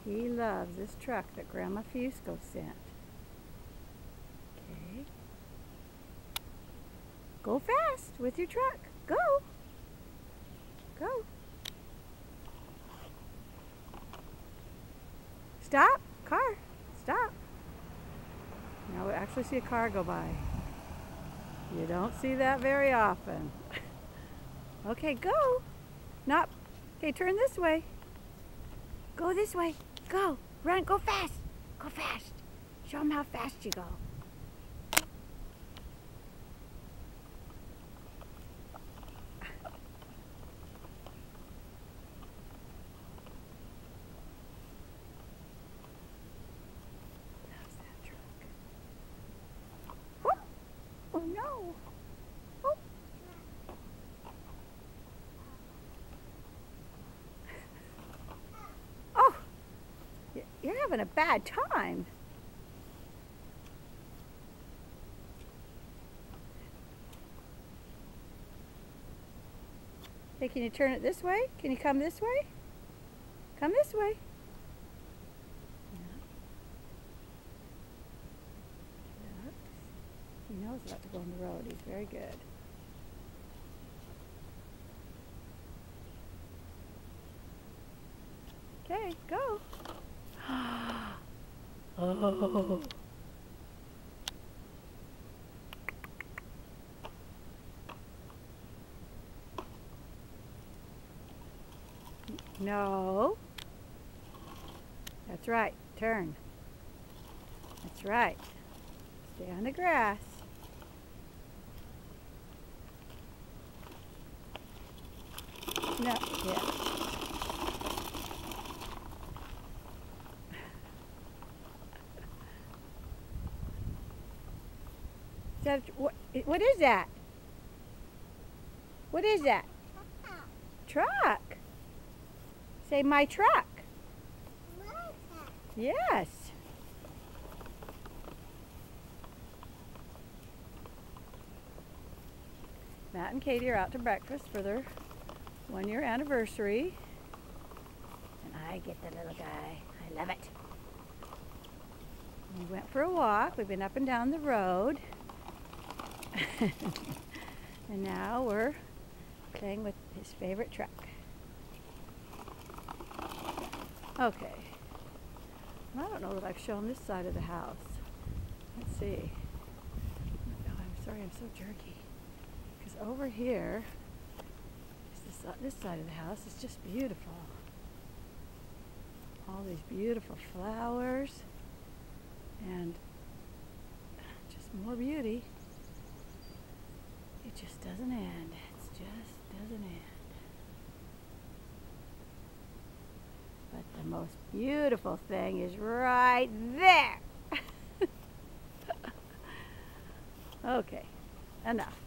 He loves this truck that Grandma Fusco sent. Okay. Go fast with your truck. Go. Go. Stop. Car. Stop. Now we actually see a car go by. You don't see that very often. Okay, go. Not. Okay, turn this way. Go this way. Go. Run. Go fast. Go fast. Show them how fast you go. How's that truck? Whoop. Oh no. Whoop. Oh, you're having a bad time. Hey, can you turn it this way? Can you come this way? Come this way. Yeah. He knows not to go on the road. He's very good. Okay, go. Oh. No. That's right. Turn. That's right. Stay on the grass. No. Yeah. What is that? What is that? Truck. Say my truck. Yes. Matt and Katie are out to breakfast for their 1-year anniversary. And I get the little guy. I love it. We went for a walk. We've been up and down the road. And now we're playing with his favorite truck. Okay. Well, I don't know that I've shown this side of the house. Let's see. Oh, I'm sorry I'm so jerky. Because over here, this side of the house is just beautiful. All these beautiful flowers and just more beauty. It just doesn't end. It just doesn't end. But the most beautiful thing is right there. Okay, enough.